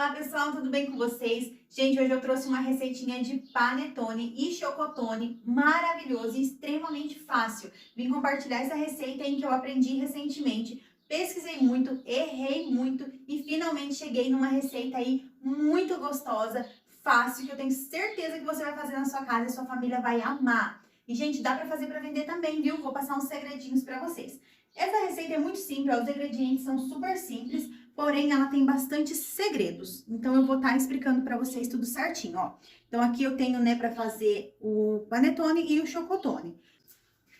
Olá pessoal, tudo bem com vocês? Gente, hoje eu trouxe uma receitinha de panetone e chocotone maravilhoso e extremamente fácil. Vim compartilhar essa receita em que eu aprendi recentemente, pesquisei muito, errei muito e finalmente cheguei numa receita aí muito gostosa, fácil, que eu tenho certeza que você vai fazer na sua casa e sua família vai amar. E gente, dá pra fazer pra vender também, viu? Vou passar uns segredinhos pra vocês. Essa receita é muito simples, os ingredientes são super simples, porém ela tem bastante segredos. Então eu vou estar explicando para vocês tudo certinho, ó. Então aqui eu tenho, né, para fazer o panetone e o chocotone.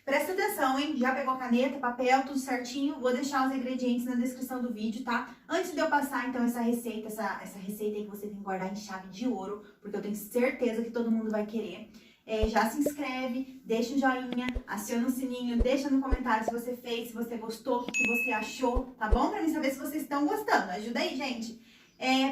Presta atenção, hein? Já pegou caneta, papel, tudo certinho? Vou deixar os ingredientes na descrição do vídeo, tá? Antes de eu passar, então, essa receita aí que você tem que guardar em chave de ouro, porque eu tenho certeza que todo mundo vai querer. Já se inscreve, deixa o joinha, aciona o sininho, deixa no comentário se você fez, se você gostou, o que você achou, tá bom? Pra mim saber se vocês estão gostando. Ajuda aí, gente.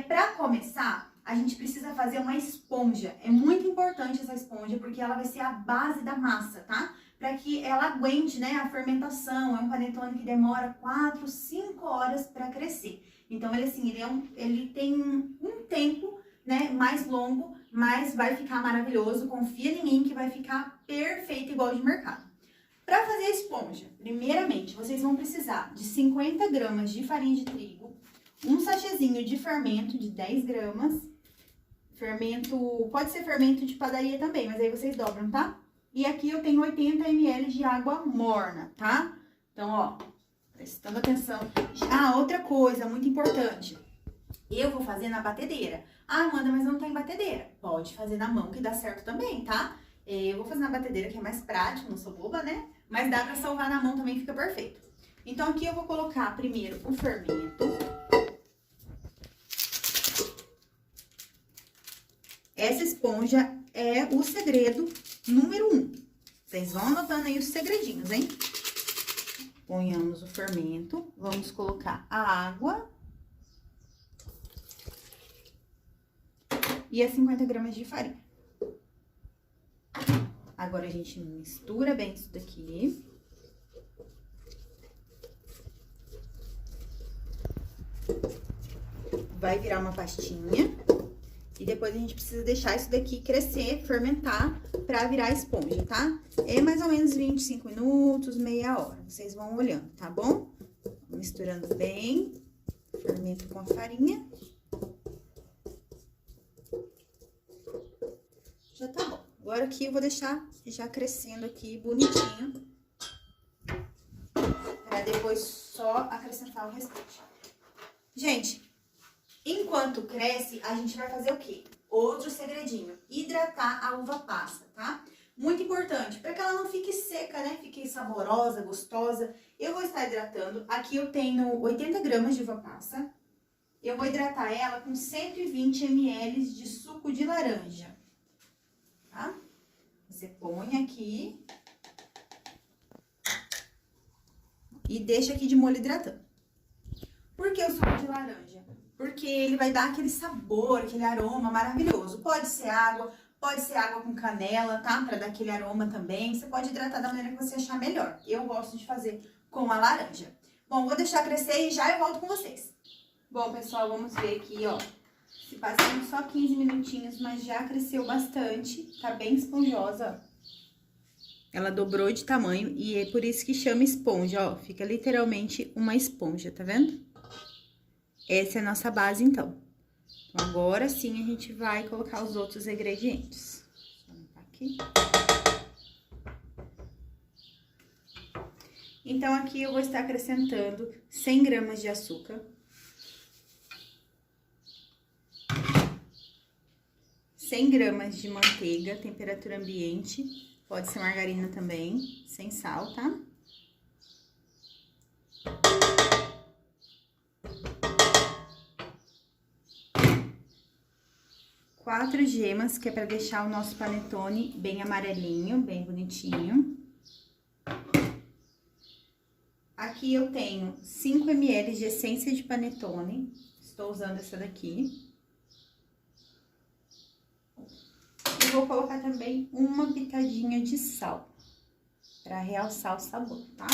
Pra começar, a gente precisa fazer uma esponja. É muito importante essa esponja, porque ela vai ser a base da massa, tá? Para que ela aguente, né, a fermentação. É um panetone que demora 4, 5 horas para crescer. Então, ele tem um tempo, né, mais longo, mas vai ficar maravilhoso. Confia em mim que vai ficar perfeito igual de mercado. Para fazer a esponja, primeiramente, vocês vão precisar de 50 gramas de farinha de trigo, um sachêzinho de fermento de 10 gramas, fermento, pode ser fermento de padaria também, mas aí vocês dobram, tá? E aqui eu tenho 80 ml de água morna, tá? Então, ó, prestando atenção. Ah, outra coisa muito importante. Eu vou fazer na batedeira. Ah, Amanda, mas não tem batedeira. Pode fazer na mão que dá certo também, tá? Eu vou fazer na batedeira que é mais prático, não sou boba, né? Mas dá pra salvar na mão também, fica perfeito. Então, aqui eu vou colocar primeiro o fermento. Essa esponja é o segredo número 1. Vocês vão anotando aí os segredinhos, hein? Ponhamos o fermento, vamos colocar a água e as 50 gramas de farinha. Agora a gente mistura bem isso daqui. Vai virar uma pastinha. E depois a gente precisa deixar isso daqui crescer, fermentar, pra virar esponja, tá? É mais ou menos 25 minutos, meia hora. Vocês vão olhando, tá bom? Misturando bem, fermento com a farinha. Já tá bom. Agora aqui eu vou deixar já crescendo aqui, bonitinho. Pra depois só acrescentar o restante. Gente, enquanto cresce, a gente vai fazer o quê? Outro segredinho, hidratar a uva passa, tá? Muito importante, para que ela não fique seca, né? Fique saborosa, gostosa. Eu vou estar hidratando. Aqui eu tenho 80 gramas de uva passa. Eu vou hidratar ela com 120 ml de suco de laranja, tá? Você põe aqui e deixa aqui de molho hidratando. Por que o suco de laranja? Porque ele vai dar aquele sabor, aquele aroma maravilhoso. Pode ser água com canela, tá? Pra dar aquele aroma também. Você pode hidratar da maneira que você achar melhor. Eu gosto de fazer com a laranja. Bom, vou deixar crescer e já eu volto com vocês. Bom, pessoal, vamos ver aqui, ó. Se passaram só 15 minutinhos, mas já cresceu bastante. Tá bem esponjosa, ó. Ela dobrou de tamanho e é por isso que chama esponja, ó. Fica literalmente uma esponja, tá vendo? Essa é a nossa base, então. Então, agora sim a gente vai colocar os outros ingredientes. Vou limpar aqui. Então, aqui eu vou estar acrescentando 100 gramas de açúcar. 100 gramas de manteiga, temperatura ambiente. Pode ser margarina também, sem sal, tá? 4 gemas, que é para deixar o nosso panetone bem amarelinho, bem bonitinho. Aqui eu tenho 5 ml de essência de panetone, estou usando essa daqui. E vou colocar também uma pitadinha de sal, para realçar o sabor, tá?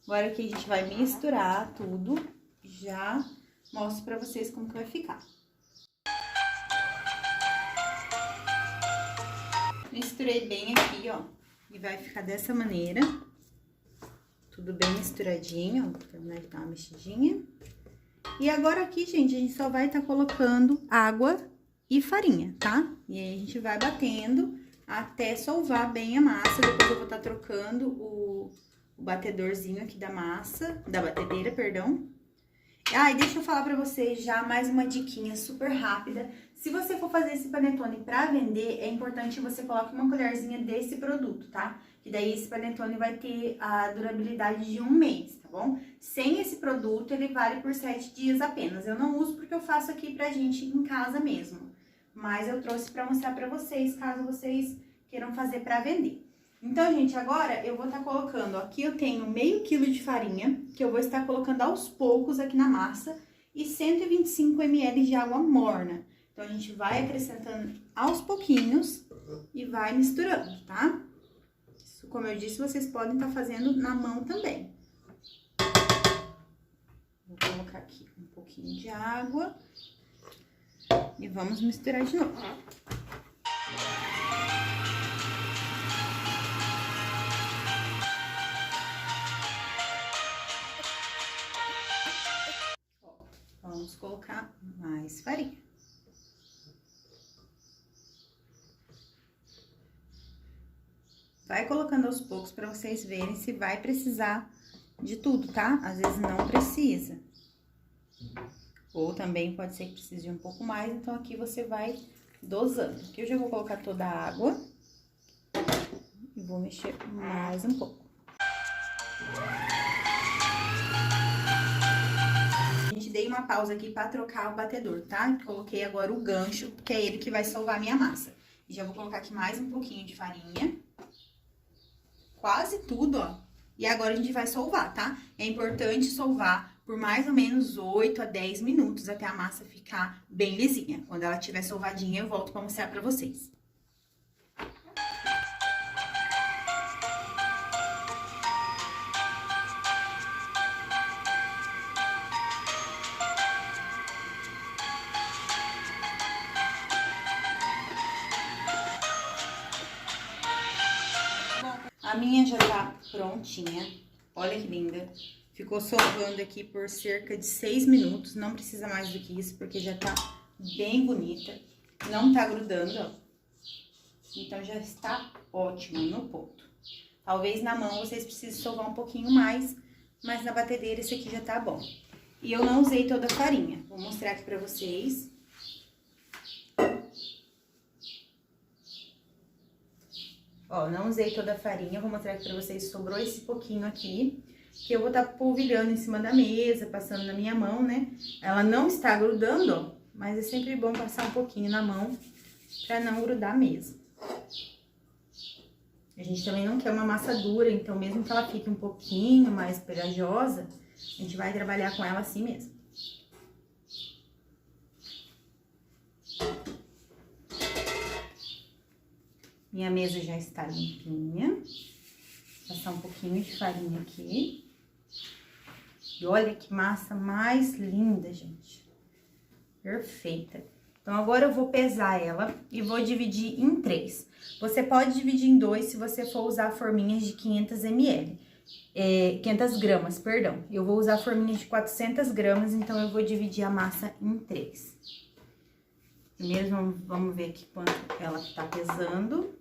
Agora aqui a gente vai misturar tudo, já mostro pra vocês como que vai ficar. Misturei bem aqui, ó, e vai ficar dessa maneira. Tudo bem misturadinho, ó, vou terminar de dar uma mexidinha. E agora aqui, gente, a gente só vai estar colocando água e farinha, tá? E aí a gente vai batendo até solvar bem a massa. Depois eu vou estar trocando o batedorzinho aqui da massa, da batedeira, perdão. Ah, e deixa eu falar pra vocês já mais uma diquinha super rápida. Se você for fazer esse panetone pra vender, é importante que você coloque uma colherzinha desse produto, tá? Que daí esse panetone vai ter a durabilidade de 1 mês, tá bom? Sem esse produto, ele vale por 7 dias apenas. Eu não uso porque eu faço aqui pra gente em casa mesmo. Mas eu trouxe pra mostrar pra vocês, caso vocês queiram fazer pra vender. Então, gente, agora eu vou estar colocando, ó, aqui eu tenho meio quilo de farinha, que eu vou estar colocando aos poucos aqui na massa, e 125 ml de água morna. Então, a gente vai acrescentando aos pouquinhos e vai misturando, tá? Isso, como eu disse, vocês podem estar fazendo na mão também. Vou colocar aqui um pouquinho de água e vamos misturar de novo. Vamos colocar mais farinha. Vai colocando aos poucos para vocês verem se vai precisar de tudo, tá? Às vezes não precisa. Ou também pode ser que precise de um pouco mais, então aqui você vai dosando. Aqui eu já vou colocar toda a água e vou mexer mais um pouco. Dei uma pausa aqui para trocar o batedor, tá? Coloquei agora o gancho, que é ele que vai solvar a minha massa. E já vou colocar aqui mais um pouquinho de farinha. Quase tudo, ó. E agora a gente vai solvar, tá? É importante solvar por mais ou menos 8 a 10 minutos até a massa ficar bem lisinha. Quando ela estiver solvadinha, eu volto para mostrar para vocês. A minha já tá prontinha, olha que linda. Ficou solvando aqui por cerca de 6 minutos, não precisa mais do que isso, porque já tá bem bonita. Não tá grudando, ó. Então, já está ótima no ponto. Talvez na mão vocês precisem solvar um pouquinho mais, mas na batedeira esse aqui já tá bom. E eu não usei toda a farinha, vou mostrar aqui pra vocês. Ó, não usei toda a farinha, vou mostrar aqui pra vocês, sobrou esse pouquinho aqui, que eu vou estar polvilhando em cima da mesa, passando na minha mão, né? Ela não está grudando, ó, mas é sempre bom passar um pouquinho na mão, pra não grudar mesmo. A gente também não quer uma massa dura, então mesmo que ela fique um pouquinho mais pegajosa, a gente vai trabalhar com ela assim mesmo. Minha mesa já está limpinha. Vou passar um pouquinho de farinha aqui. E olha que massa mais linda, gente. Perfeita. Então, agora eu vou pesar ela e vou dividir em 3. Você pode dividir em 2 se você for usar forminhas de 500 ml. 500 gramas, perdão. Eu vou usar forminhas de 400 gramas, então eu vou dividir a massa em 3. Primeiro, vamos ver aqui quanto ela tá pesando.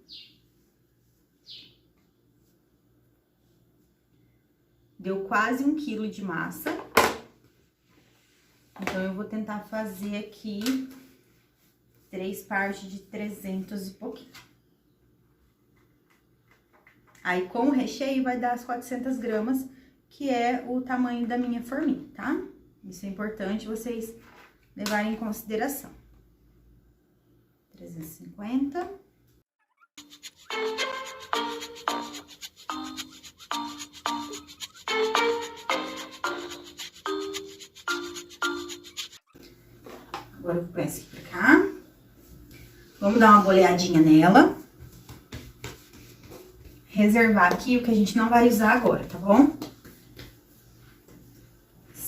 Deu quase 1 quilo de massa. Então, eu vou tentar fazer aqui 3 partes de 300 e pouquinho. Aí, com o recheio, vai dar as 400 gramas, que é o tamanho da minha forminha, tá? Isso é importante vocês levarem em consideração. 350. Agora, eu vou pôr essa aqui pra cá. Vamos dar uma boleadinha nela. Reservar aqui o que a gente não vai usar agora, tá bom?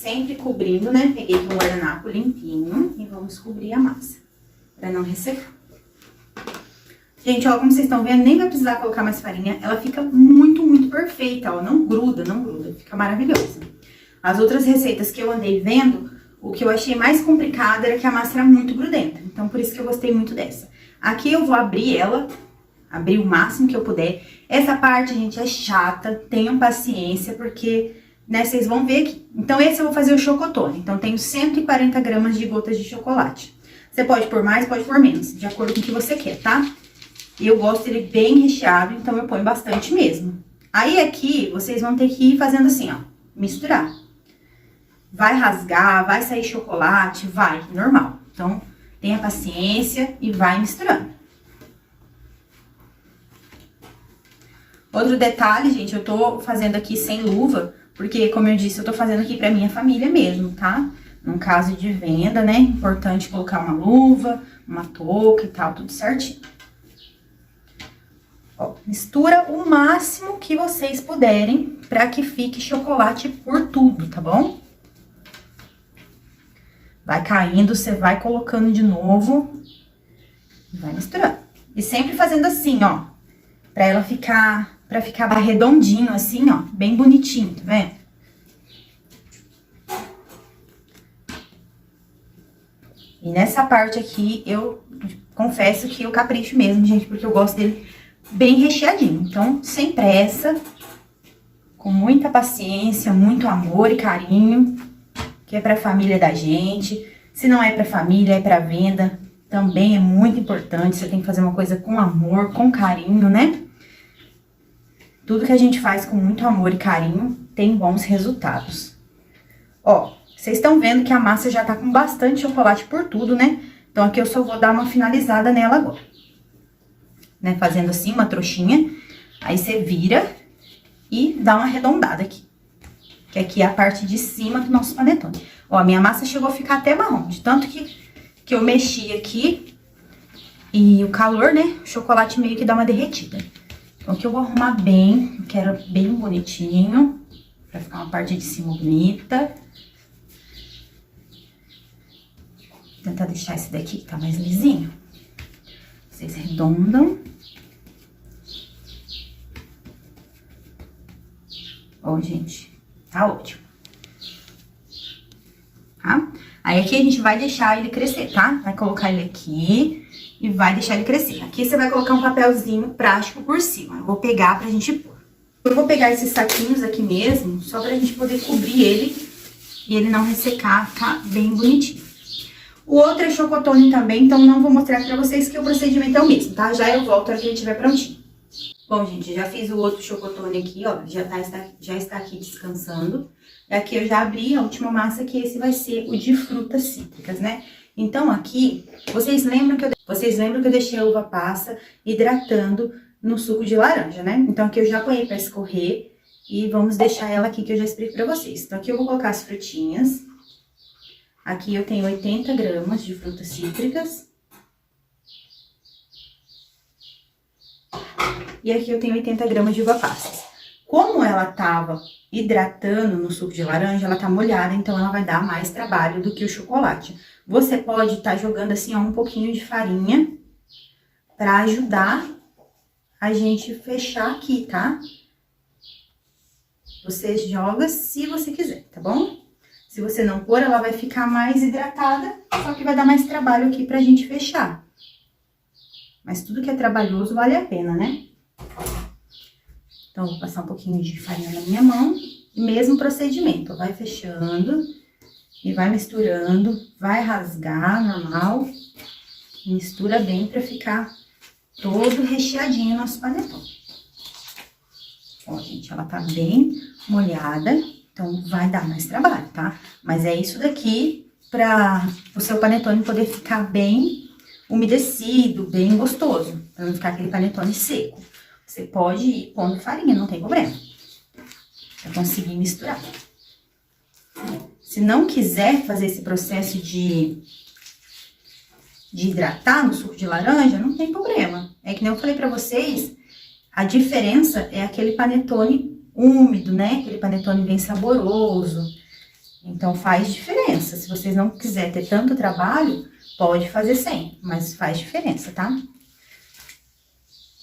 sempre cobrindo, né? Peguei aqui um guardanapo limpinho e vamos cobrir a massa, pra não ressecar. Gente, ó, como vocês estão vendo, nem vai precisar colocar mais farinha. Ela fica muito, muito perfeita, ó. Não gruda, não gruda. Fica maravilhosa. As outras receitas que eu andei vendo, o que eu achei mais complicado era que a massa era muito grudenta. Então, por isso que eu gostei muito dessa. Aqui eu vou abrir ela, abrir o máximo que eu puder. Essa parte, gente, é chata. Tenham paciência, porque, né, vocês vão ver aqui. Então, esse eu vou fazer o chocotone. Então, tenho 140 gramas de gotas de chocolate. Você pode pôr mais, pode pôr menos, de acordo com o que você quer, tá? Eu gosto dele bem recheado, então eu ponho bastante mesmo. Aí aqui, vocês vão ter que ir fazendo assim, ó, misturar. Vai rasgar, vai sair chocolate, vai, normal. Então, tenha paciência e vai misturando. Outro detalhe, gente, eu tô fazendo aqui sem luva, porque, como eu disse, eu tô fazendo aqui pra minha família mesmo, tá? Num caso de venda, né, importante colocar uma luva, uma touca e tal, tudo certinho. Ó, mistura o máximo que vocês puderem pra que fique chocolate por tudo, tá bom? Vai caindo, você vai colocando de novo e vai misturando. E sempre fazendo assim, ó, pra ficar redondinho assim, ó, bem bonitinho, tá vendo? E nessa parte aqui, eu confesso que eu capricho mesmo, gente, porque eu gosto dele bem recheadinho. Então, sem pressa, com muita paciência, muito amor e carinho, que é pra família da gente. Se não é pra família, é pra venda, também é muito importante. Você tem que fazer uma coisa com amor, com carinho, né? Tudo que a gente faz com muito amor e carinho tem bons resultados. Ó, vocês estão vendo que a massa já tá com bastante chocolate por tudo, né? Então, aqui eu só vou dar uma finalizada nela agora. Né, fazendo assim, uma trouxinha. Aí, você vira e dá uma arredondada aqui. Que aqui é a parte de cima do nosso panetone. Ó, a minha massa chegou a ficar até marrom. De tanto que eu mexi aqui. E o calor, né, o chocolate meio que dá uma derretida. Então, aqui eu vou arrumar bem. Eu quero bem bonitinho. Pra ficar uma parte de cima bonita. Vou tentar deixar esse daqui que tá mais lisinho. Vocês arredondam. Ó, gente, tá ótimo. Tá? Aí aqui a gente vai deixar ele crescer, tá? Vai colocar ele aqui e vai deixar ele crescer. Aqui você vai colocar um papelzinho prático por cima. Eu vou pegar pra gente pôr. Eu vou pegar esses saquinhos aqui mesmo, só pra gente poder cobrir ele e ele não ressecar, ficar bem bonitinho. O outro é chocotone também, então não vou mostrar pra vocês que o procedimento é o mesmo, tá? Já eu volto aqui que ele estiver prontinho. Bom, gente, já fiz o outro chocotone aqui, ó, já está aqui descansando. E aqui eu já abri a última massa, que esse vai ser o de frutas cítricas, né? Então, aqui, vocês lembram que eu deixei a uva passa hidratando no suco de laranja, né? Então, aqui eu já ponhei pra escorrer e vamos deixar ela aqui, que eu já explico pra vocês. Então, aqui eu vou colocar as frutinhas. Aqui eu tenho 80 gramas de frutas cítricas. E aqui eu tenho 80 gramas de uva passas. Como ela tava hidratando no suco de laranja, ela tá molhada, então ela vai dar mais trabalho do que o chocolate. Você pode estar jogando assim, ó, um pouquinho de farinha pra ajudar a gente fechar aqui, tá? Você joga se você quiser, tá bom? Se você não pôr, ela vai ficar mais hidratada, só que vai dar mais trabalho aqui pra gente fechar. Mas tudo que é trabalhoso vale a pena, né? Então, vou passar um pouquinho de farinha na minha mão. E mesmo procedimento, vai fechando e vai misturando, vai rasgar, normal. Mistura bem pra ficar todo recheadinho o nosso panetone. Ó, gente, ela tá bem molhada, então vai dar mais trabalho, tá? Mas é isso daqui pra o seu panetone poder ficar bem umedecido, bem gostoso, pra não ficar aquele panetone seco. Você pode ir pondo farinha, não tem problema. Pra conseguir misturar. Se não quiser fazer esse processo de hidratar no suco de laranja, não tem problema. É que nem eu falei pra vocês, a diferença é aquele panetone úmido, né? Aquele panetone bem saboroso. Então, faz diferença. Se vocês não quiserem ter tanto trabalho, pode fazer sem, mas faz diferença, tá?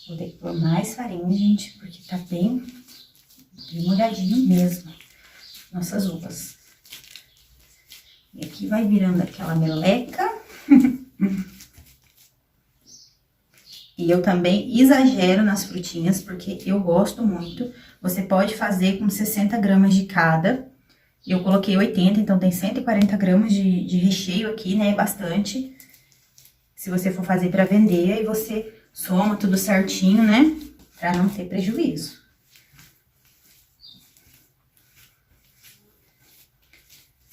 Vou ter que pôr mais farinha, gente, porque tá bem molhadinho mesmo, nossas uvas. E aqui vai virando aquela meleca. E eu também exagero nas frutinhas, porque eu gosto muito. Você pode fazer com 60 gramas de cada. Eu coloquei 80, então tem 140 gramas de recheio aqui, né? Bastante. Se você for fazer pra vender, aí você soma tudo certinho, né? Pra não ter prejuízo.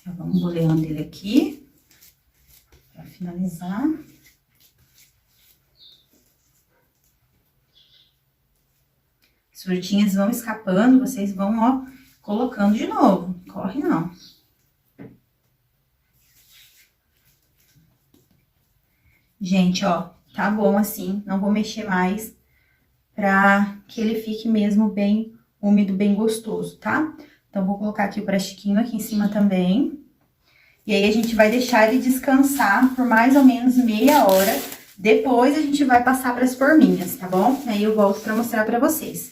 Então, vamos boleando ele aqui. Pra finalizar. As frutinhas vão escapando, vocês vão, ó, colocando de novo. Corre não. Gente, ó, tá bom assim, não vou mexer mais pra que ele fique mesmo bem úmido, bem gostoso, tá? Então, vou colocar aqui o prastiquinho aqui em cima também. E aí, a gente vai deixar ele descansar por mais ou menos meia hora. Depois, a gente vai passar pras forminhas, tá bom? Aí, eu volto pra mostrar pra vocês.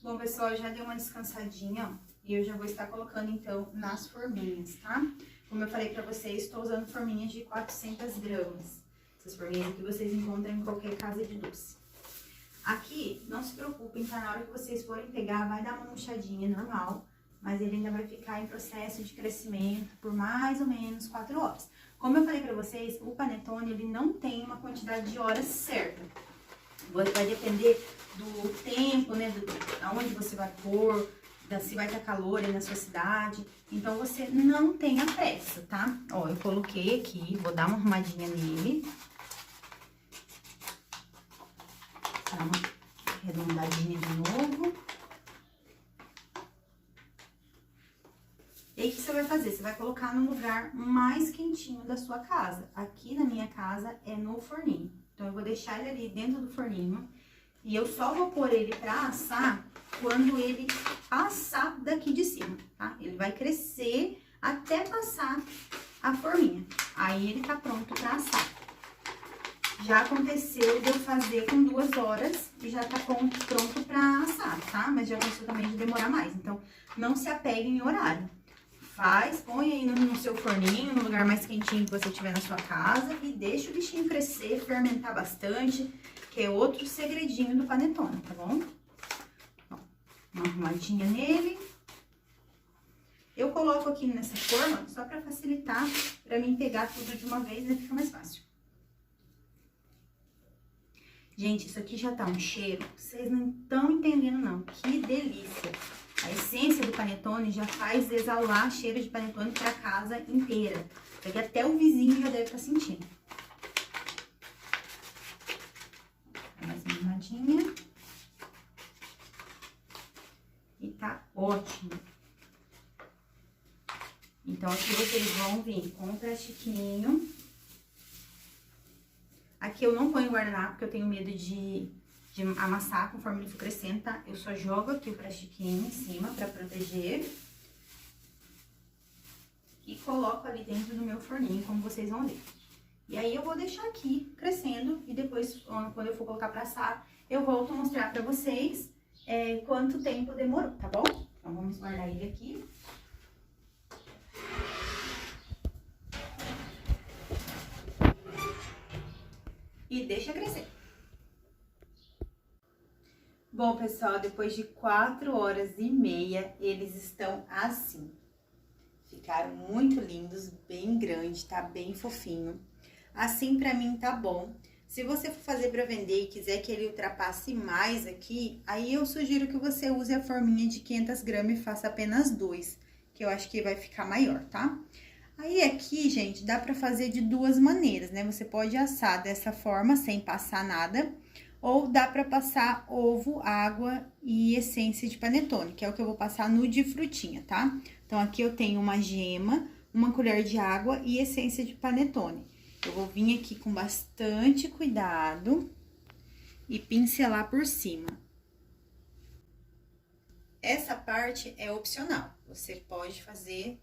Bom, pessoal, já deu uma descansadinha, ó. E eu já vou estar colocando, então, nas forminhas, tá? Como eu falei pra vocês, estou usando forminhas de 400 gramas. Essas forminhas aqui vocês encontram em qualquer casa de doce. Aqui, não se preocupem, tá? Na hora que vocês forem pegar, vai dar uma murchadinha normal. Mas ele ainda vai ficar em processo de crescimento por mais ou menos 4 horas. Como eu falei pra vocês, o panetone, ele não tem uma quantidade de horas certa. Vai depender do tempo, né, aonde você vai pôr, se vai estar calor aí na sua cidade. Então, você não tenha pressa, tá? Ó, eu coloquei aqui, vou dar uma arrumadinha nele. Dá uma arredondadinha de novo. E aí, o que você vai fazer? Você vai colocar no lugar mais quentinho da sua casa. Aqui na minha casa é no forninho. Então, eu vou deixar ele ali dentro do forninho. E eu só vou pôr ele pra assar quando ele passar daqui de cima, tá? Ele vai crescer até passar a forminha. Aí, ele tá pronto pra assar. Já aconteceu de eu fazer com 2 horas e já tá pronto pra assar, tá? Mas já aconteceu também de demorar mais. Então, não se apeguem em horário. Põe aí no seu forninho, no lugar mais quentinho que você tiver na sua casa e deixa o bichinho crescer, fermentar bastante, que é outro segredinho do panetone, tá bom? Ó, uma arrumadinha nele. Eu coloco aqui nessa forma só pra facilitar, pra mim pegar tudo de uma vez e fica mais fácil. Gente, isso aqui já tá um cheiro, vocês não estão entendendo não, que delícia! A essência do panetone já faz exalar cheiro de panetone pra casa inteira. Porque até o vizinho já deve estar sentindo. Mais uma arrumadinha. E tá ótimo. Então, aqui vocês vão vir com o plastiquinho. Aqui eu não ponho guardanapo, porque eu tenho medo de amassar conforme ele for crescendo, tá? Eu só jogo aqui o plastiquinho em cima pra proteger. E coloco ali dentro do meu forninho, como vocês vão ver. E aí, eu vou deixar aqui crescendo e depois, quando eu for colocar pra assar, eu volto a mostrar pra vocês quanto tempo demorou, tá bom? Então, vamos guardar ele aqui. E deixa crescer. Bom, pessoal, depois de 4 horas e meia, eles estão assim. Ficaram muito lindos, bem grande, tá bem fofinho. Assim, pra mim, tá bom. Se você for fazer pra vender e quiser que ele ultrapasse mais aqui, aí eu sugiro que você use a forminha de 500 gramas e faça apenas 2, que eu acho que vai ficar maior, tá? Aí, aqui, gente, dá pra fazer de 2 maneiras, né? Você pode assar dessa forma, sem passar nada, ou dá pra passar ovo, água e essência de panetone, que é o que eu vou passar no de frutinha, tá? Então, aqui eu tenho uma gema, uma colher de água e essência de panetone. Eu vou vir aqui com bastante cuidado e pincelar por cima. Essa parte é opcional, você pode fazer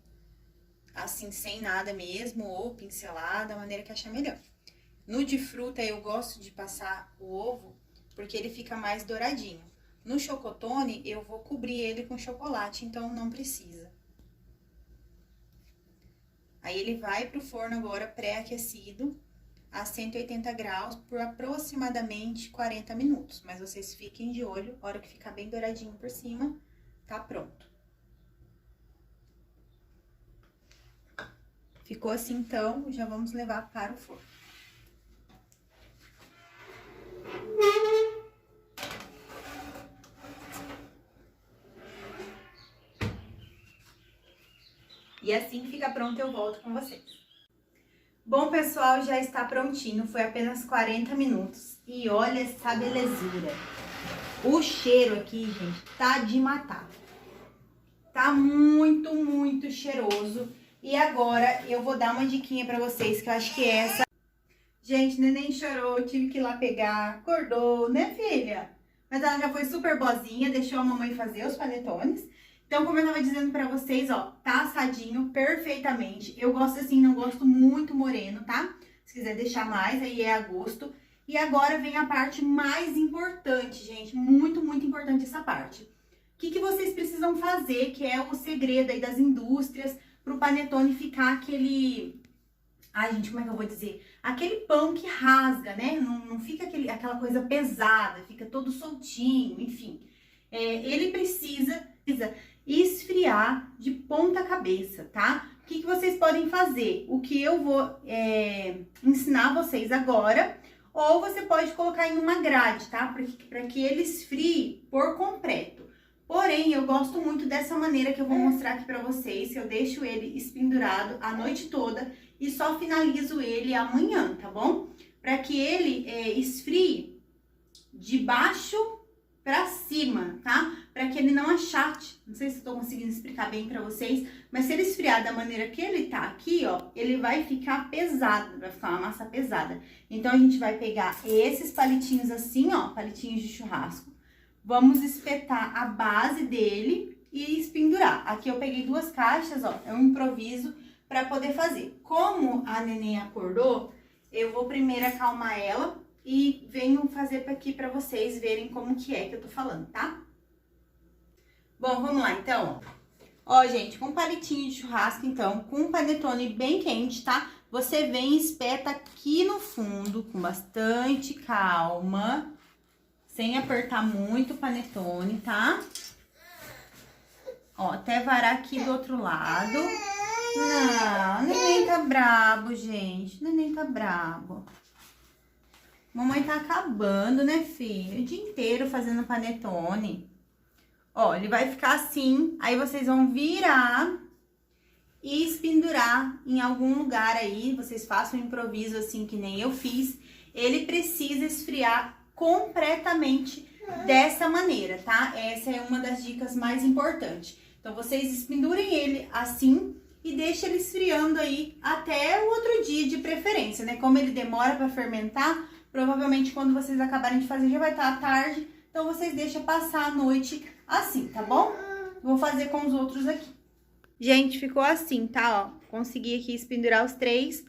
assim, sem nada mesmo, ou pincelar da maneira que achar melhor. No de fruta, eu gosto de passar o ovo, porque ele fica mais douradinho. No chocotone, eu vou cobrir ele com chocolate, então não precisa. Aí, ele vai pro forno agora pré-aquecido, a 180 graus, por aproximadamente 40 minutos. Mas vocês fiquem de olho, a hora que ficar bem douradinho por cima, tá pronto. Ficou assim, então, já vamos levar para o forno. E assim que fica pronto, eu volto com vocês. Bom, pessoal, já está prontinho. Foi apenas 40 minutos. E olha essa belezura. O cheiro aqui, gente, tá de matar. Tá muito, muito cheiroso. E agora eu vou dar uma diquinha pra vocês, que eu acho que é essa. Gente, neném chorou, tive que ir lá pegar. Acordou, né, filha? Mas ela já foi super boazinha, deixou a mamãe fazer os panetones. Então, como eu tava dizendo pra vocês, ó, tá assadinho perfeitamente. Eu gosto assim, não gosto muito moreno, tá? Se quiser deixar mais, aí é a gosto. E agora vem a parte mais importante, gente. Muito, muito importante essa parte. O que vocês precisam fazer, que é o segredo aí das indústrias, pro panetone ficar aquele... Ai, gente, como é que eu vou dizer? Aquele pão que rasga, né? Não fica aquela coisa pesada, fica todo soltinho, enfim. Ele precisa esfriar de ponta cabeça, tá? O que vocês podem fazer? O que eu vou ensinar vocês agora, ou você pode colocar em uma grade, tá? Para que ele esfrie por completo. Porém, eu gosto muito dessa maneira que eu vou mostrar aqui pra vocês. Eu deixo ele espendurado a noite toda e só finalizo ele amanhã, tá bom? Para que ele esfrie de baixo pra cima, tá? Para que ele não achate. Não sei se eu tô conseguindo explicar bem pra vocês, mas se ele esfriar da maneira que ele tá aqui, ó, ele vai ficar pesado, vai ficar uma massa pesada. Então, a gente vai pegar esses palitinhos assim, ó, palitinhos de churrasco. Vamos espetar a base dele e espendurar. Aqui eu peguei 2 caixas, ó, é um improviso para poder fazer. Como a neném acordou, eu vou primeiro acalmar ela e venho fazer aqui para vocês verem como que é que eu tô falando, tá? Bom, vamos lá então. Ó, gente, com palitinho de churrasco, então, com um panetone bem quente, tá? Você vem e espeta aqui no fundo com bastante calma, sem apertar muito o panetone, tá? Ó, até varar aqui do outro lado. Não, neném tá brabo, gente. Neném tá brabo. Mamãe tá acabando, né, filho? O dia inteiro fazendo panetone. Ó, ele vai ficar assim. Aí vocês vão virar e espendurar em algum lugar aí. Vocês façam um improviso assim que nem eu fiz. Ele precisa esfriar completamente dessa maneira, tá? Essa é uma das dicas mais importantes. Então, vocês espendurem ele assim e deixem ele esfriando aí até o outro dia de preferência, né? Como ele demora para fermentar, provavelmente quando vocês acabarem de fazer já vai estar à tarde. Então, vocês deixam passar a noite assim, tá bom? Vou fazer com os outros aqui. Gente, ficou assim, tá? Ó, consegui aqui espendurar os 3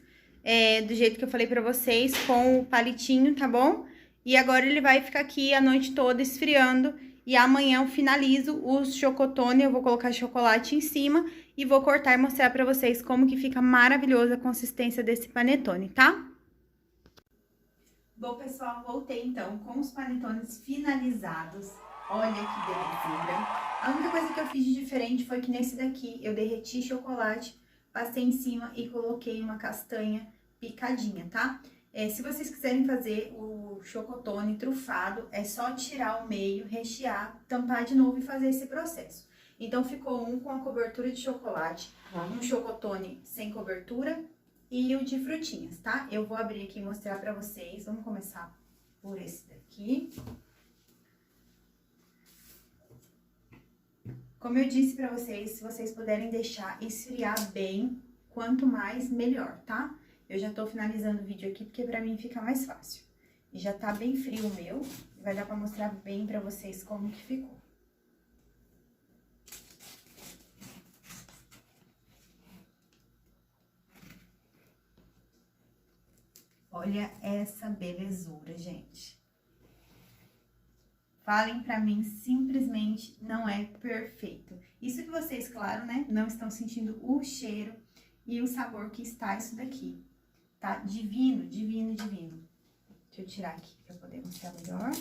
do jeito que eu falei pra vocês, com o palitinho, tá bom? E agora ele vai ficar aqui a noite toda esfriando. E amanhã eu finalizo os chocotone, eu vou colocar chocolate em cima e vou cortar e mostrar pra vocês como que fica maravilhosa a consistência desse panetone, tá? Bom, pessoal, voltei então com os panetones finalizados. Olha que belezura. A única coisa que eu fiz de diferente foi que nesse daqui eu derreti chocolate, passei em cima e coloquei uma castanha picadinha, tá? Se vocês quiserem fazer o chocotone trufado, é só tirar o meio, rechear, tampar de novo e fazer esse processo. Então, ficou um com a cobertura de chocolate, um chocotone sem cobertura e o de frutinhas, tá? Eu vou abrir aqui e mostrar pra vocês. Vamos começar por esse daqui. Como eu disse pra vocês, se vocês puderem deixar esfriar bem, quanto mais, melhor, tá? Eu já tô finalizando o vídeo aqui, porque pra mim fica mais fácil. E já tá bem frio o meu, vai dar pra mostrar bem pra vocês como que ficou. Olha essa belezura, gente. Falem pra mim, simplesmente não é perfeito. Isso que vocês, claro, né, não estão sentindo o cheiro e o sabor que está isso daqui. Tá divino, divino, divino. Deixa eu tirar aqui pra poder mostrar melhor.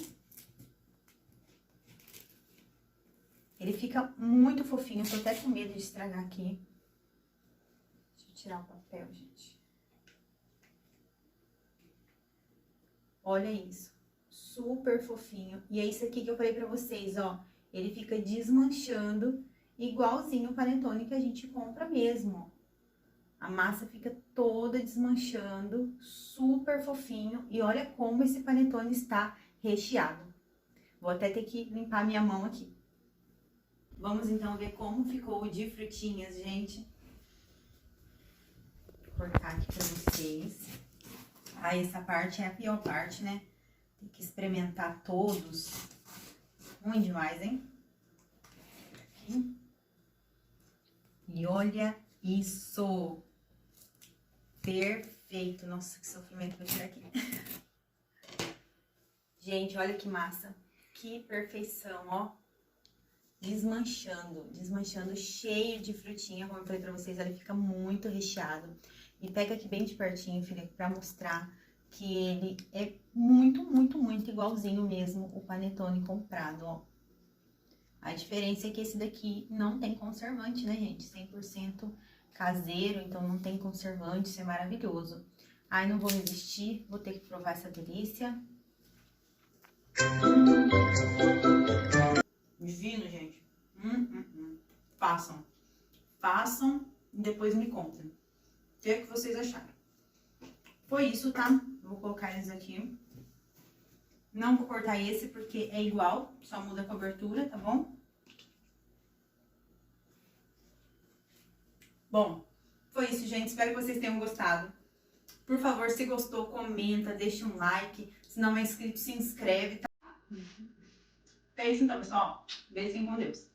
Ele fica muito fofinho, eu tô até com medo de estragar aqui. Deixa eu tirar o papel, gente. Olha isso, super fofinho. E é isso aqui que eu falei pra vocês, ó. Ele fica desmanchando, igualzinho o panetone que a gente compra mesmo, ó. A massa fica toda desmanchando, super fofinho. E olha como esse panetone está recheado. Vou até ter que limpar minha mão aqui. Vamos então ver como ficou o de frutinhas, gente. Vou cortar aqui pra vocês. Ah, essa parte é a pior parte, né? Tem que experimentar todos. Ruim demais, hein? Aqui. E olha isso! Perfeito! Nossa, que sofrimento, vou tirar aqui. Gente, olha que massa. Que perfeição, ó. Desmanchando, desmanchando, cheio de frutinha, como eu falei pra vocês, ele fica muito recheado. E pega aqui bem de pertinho, filha, pra mostrar que ele é muito, muito, muito igualzinho mesmo o panetone comprado, ó. A diferença é que esse daqui não tem conservante, né, gente? 100% caseiro, então não tem conservante, isso é maravilhoso. Ai, não vou resistir, vou ter que provar essa delícia. Divino, gente. Façam. Façam e depois me contem. O que vocês acharam. Foi isso, tá? Vou colocar eles aqui. Não vou cortar esse porque é igual, só muda a cobertura, tá bom? Bom, foi isso, gente. Espero que vocês tenham gostado. Por favor, se gostou, comenta, deixa um like. Se não é inscrito, se inscreve, tá? É isso então, pessoal. Beijinho com Deus.